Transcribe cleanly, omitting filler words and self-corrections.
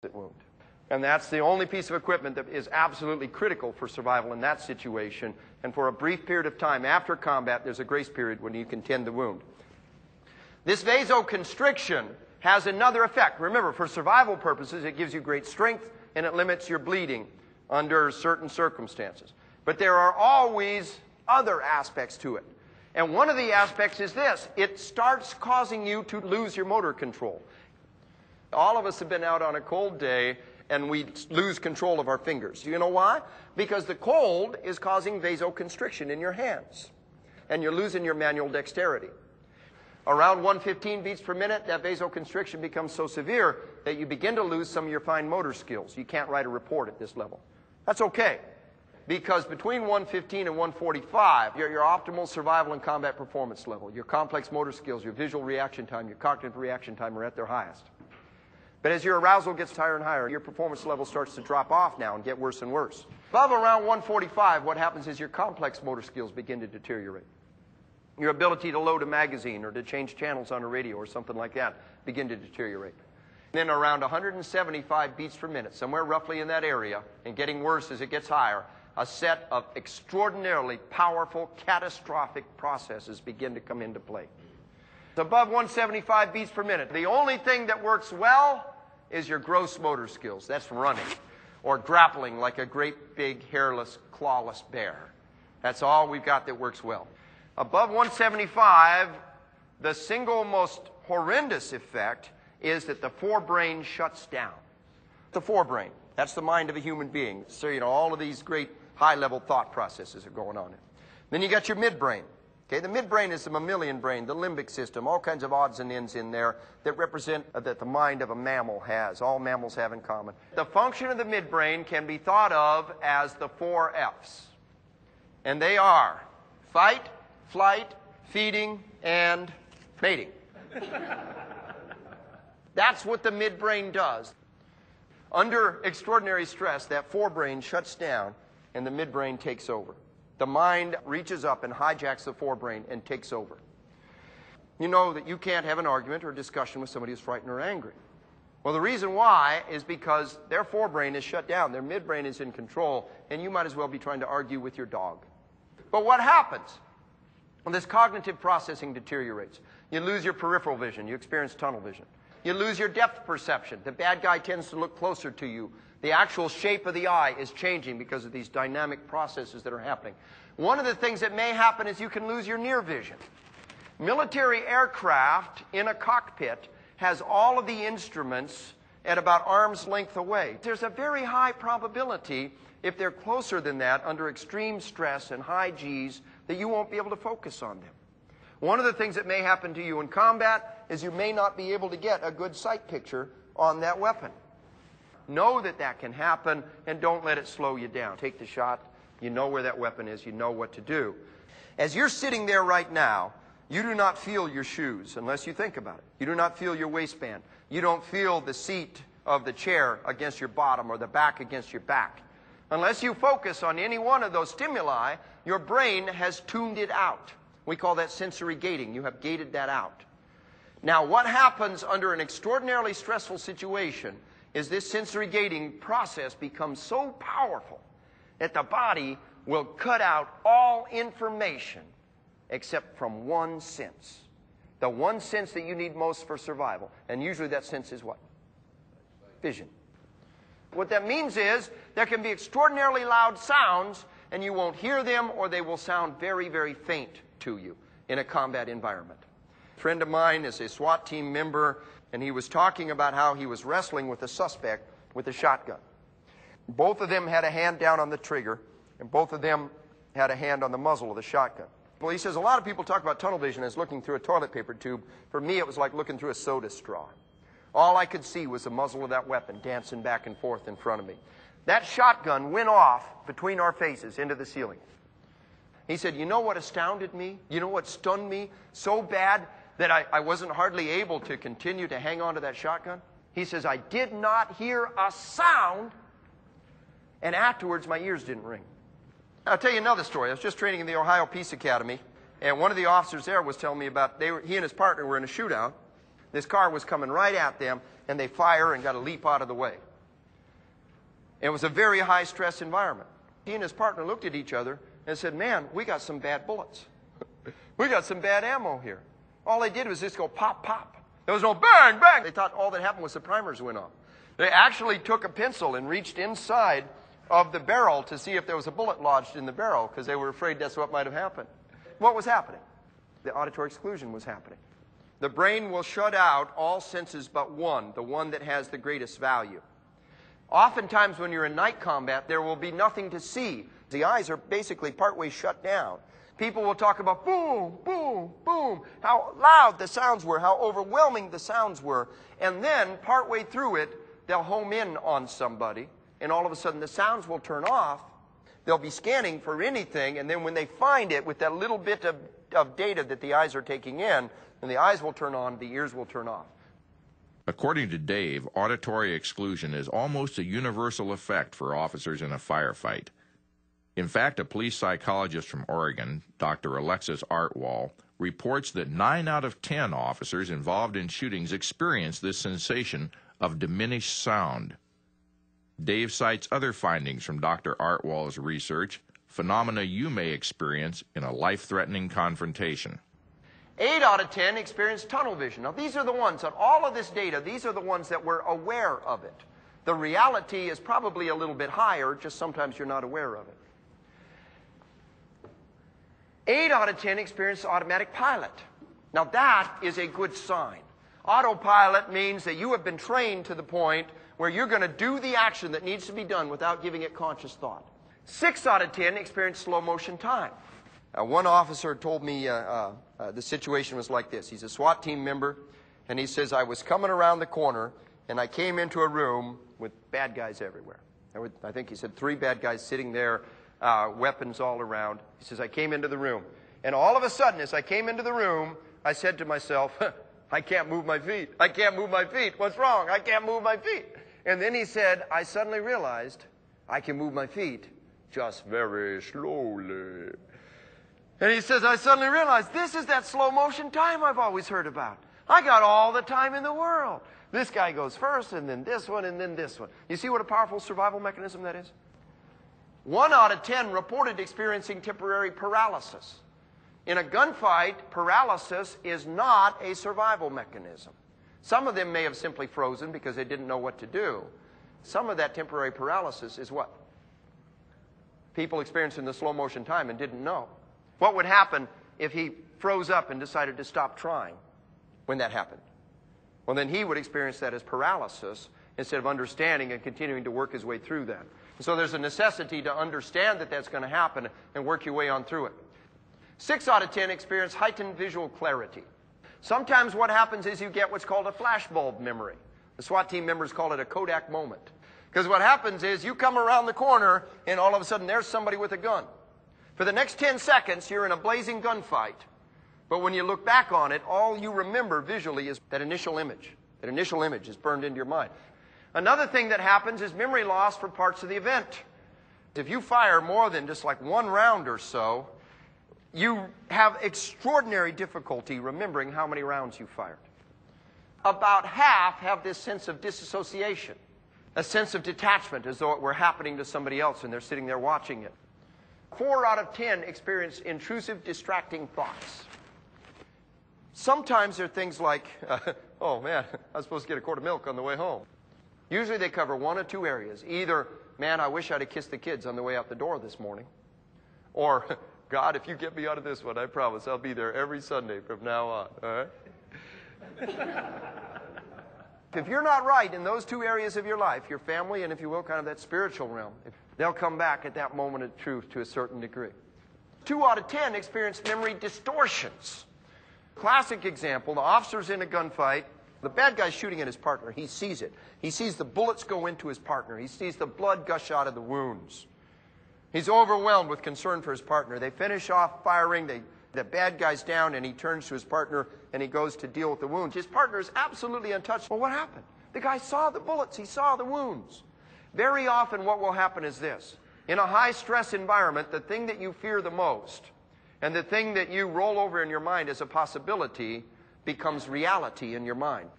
wound. And that's the only piece of equipment that is absolutely critical for survival in that situation. And for a brief period of time after combat, there's a grace period when you can tend the wound. This vasoconstriction has another effect. Remember, for survival purposes, it gives you great strength and it limits your bleeding under certain circumstances. But there are always other aspects to it. And one of the aspects is this. It starts causing you to lose your motor control. All of us have been out on a cold day and we lose control of our fingers. You know why? Because the cold is causing vasoconstriction in your hands. And you're losing your manual dexterity. Around 115 beats per minute, that vasoconstriction becomes so severe that you begin to lose some of your fine motor skills. You can't write a report at this level. That's okay. Because between 115 and 145, your optimal survival and combat performance level, your complex motor skills, your visual reaction time, your cognitive reaction time are at their highest. But as your arousal gets higher and higher, your performance level starts to drop off now and get worse and worse. Above around 145, what happens is your complex motor skills begin to deteriorate. Your ability to load a magazine or to change channels on a radio or something like that begin to deteriorate. Then around 175 beats per minute, somewhere roughly in that area, and getting worse as it gets higher, a set of extraordinarily powerful, catastrophic processes begin to come into play. Above 175 beats per minute, the only thing that works well is your gross motor skills. That's running or grappling like a great big hairless, clawless bear. That's all we've got that works well. Above 175, the single most horrendous effect is that the forebrain shuts down. The forebrain, that's the mind of a human being. So, all of these great high-level thought processes are going on. Then you got your midbrain. Okay, the midbrain is the mammalian brain, the limbic system, all kinds of odds and ends in there that represent that the mind of a mammal has. All mammals have in common. The function of the midbrain can be thought of as the 4 F's. And they are fight, flight, feeding, and mating. That's what the midbrain does. Under extraordinary stress, that forebrain shuts down and the midbrain takes over. The mind reaches up and hijacks the forebrain and takes over. You know that you can't have an argument or a discussion with somebody who's frightened or angry. Well, the reason why is because their forebrain is shut down. Their midbrain is in control, and you might as well be trying to argue with your dog. But what happens? Well, this cognitive processing deteriorates. You lose your peripheral vision. You experience tunnel vision. You lose your depth perception. The bad guy tends to look closer to you. The actual shape of the eye is changing because of these dynamic processes that are happening. One of the things that may happen is you can lose your near vision. Military aircraft in a cockpit has all of the instruments at about arm's length away. There's a very high probability, if they're closer than that, under extreme stress and high G's, that you won't be able to focus on them. One of the things that may happen to you in combat is you may not be able to get a good sight picture on that weapon. Know that that can happen, and don't let it slow you down. Take the shot. You know where that weapon is. You know what to do. As you're sitting there right now, you do not feel your shoes unless you think about it. You do not feel your waistband. You don't feel the seat of the chair against your bottom or the back against your back. Unless you focus on any one of those stimuli, your brain has tuned it out. We call that sensory gating. You have gated that out. Now, what happens under an extraordinarily stressful situation is this sensory gating process becomes so powerful that the body will cut out all information except from one sense. The one sense that you need most for survival. And usually that sense is what? Vision. What that means is there can be extraordinarily loud sounds and you won't hear them, or they will sound very, very faint to you in a combat environment. A friend of mine is a SWAT team member, and he was talking about how he was wrestling with a suspect with a shotgun. Both of them had a hand down on the trigger, and both of them had a hand on the muzzle of the shotgun. Well, he says, a lot of people talk about tunnel vision as looking through a toilet paper tube. For me, it was like looking through a soda straw. All I could see was the muzzle of that weapon dancing back and forth in front of me. That shotgun went off between our faces into the ceiling. He said, you know what astounded me? You know what stunned me so bad that I wasn't hardly able to continue to hang on to that shotgun? He says, I did not hear a sound, and afterwards my ears didn't ring. I'll tell you another story. I was just training in the Ohio Peace Academy, and one of the officers there was telling me about, he and his partner were in a shootout. This car was coming right at them, and they fire and got to leap out of the way. It was a very high stress environment. He and his partner looked at each other and said, man, we got some bad bullets. We got some bad ammo here. All they did was just go pop, pop. There was no bang, bang. They thought all that happened was the primers went off. They actually took a pencil and reached inside of the barrel to see if there was a bullet lodged in the barrel because they were afraid that's what might have happened. What was happening? The auditory exclusion was happening. The brain will shut out all senses but one, the one that has the greatest value. Oftentimes when you're in night combat, there will be nothing to see. The eyes are basically partway shut down. People will talk about boom, boom, boom, how loud the sounds were, how overwhelming the sounds were. And then partway through it, they'll home in on somebody, and all of a sudden the sounds will turn off. They'll be scanning for anything, and then when they find it with that little bit of data that the eyes are taking in, then the eyes will turn on, the ears will turn off. According to Dave, auditory exclusion is almost a universal effect for officers in a firefight. In fact, a police psychologist from Oregon, Dr. Alexis Artwall, reports that 9 out of 10 officers involved in shootings experience this sensation of diminished sound. Dave cites other findings from Dr. Artwall's research, phenomena you may experience in a life-threatening confrontation. 8 out of 10 experience tunnel vision. Now, these are the ones, on all of this data, these are the ones that were aware of it. The reality is probably a little bit higher, just sometimes you're not aware of it. 8 out of 10 experience automatic pilot. Now, that is a good sign. Autopilot means that you have been trained to the point where you're going to do the action that needs to be done without giving it conscious thought. 6 out of 10 experience slow motion time. One officer told me the situation was like this. He's a SWAT team member, and he says, I was coming around the corner, and I came into a room with bad guys everywhere. I think he said 3 bad guys sitting there, weapons all around. He says, I came into the room. And all of a sudden, as I came into the room, I said to myself, I can't move my feet. I can't move my feet. What's wrong? I can't move my feet. And then he said, I suddenly realized I can move my feet just very slowly. And he says, I suddenly realized this is that slow motion time I've always heard about. I got all the time in the world. This guy goes first, and then this one, and then this one. You see what a powerful survival mechanism that is? 1 out of 10 reported experiencing temporary paralysis. In a gunfight, paralysis is not a survival mechanism. Some of them may have simply frozen because they didn't know what to do. Some of that temporary paralysis is what? People experiencing the slow motion time and didn't know. What would happen if he froze up and decided to stop trying when that happened? Well, then he would experience that as paralysis instead of understanding and continuing to work his way through that. And so there's a necessity to understand that that's going to happen and work your way on through it. 6 out of 10 experience heightened visual clarity. Sometimes what happens is you get what's called a flashbulb memory. The SWAT team members call it a Kodak moment. Because what happens is you come around the corner and all of a sudden there's somebody with a gun. For the next 10 seconds, you're in a blazing gunfight. But when you look back on it, all you remember visually is that initial image. That initial image is burned into your mind. Another thing that happens is memory loss for parts of the event. If you fire more than just like 1 round or so, you have extraordinary difficulty remembering how many rounds you fired. About half have this sense of disassociation, a sense of detachment as though it were happening to somebody else and they're sitting there watching it. 4 out of 10 experience intrusive, distracting thoughts. Sometimes there are things like, oh man, I was supposed to get a quart of milk on the way home. Usually they cover 1 or 2 areas. Either, man, I wish I'd have kissed the kids on the way out the door this morning. Or, God, if you get me out of this one, I promise I'll be there every Sunday from now on. All right? If you're not right in those 2 areas of your life, your family and, if you will, kind of that spiritual realm, they'll come back at that moment of truth to a certain degree. 2 out of 10 experience memory distortions. Classic example, the officer's in a gunfight. The bad guy's shooting at his partner. He sees it. He sees the bullets go into his partner. He sees the blood gush out of the wounds. He's overwhelmed with concern for his partner. They finish off firing. The bad guy's down, and he turns to his partner, and he goes to deal with the wounds. His partner is absolutely untouched. Well, what happened? The guy saw the bullets. He saw the wounds. Very often what will happen is this. In a high-stress environment, the thing that you fear the most and the thing that you roll over in your mind as a possibility becomes reality in your mind.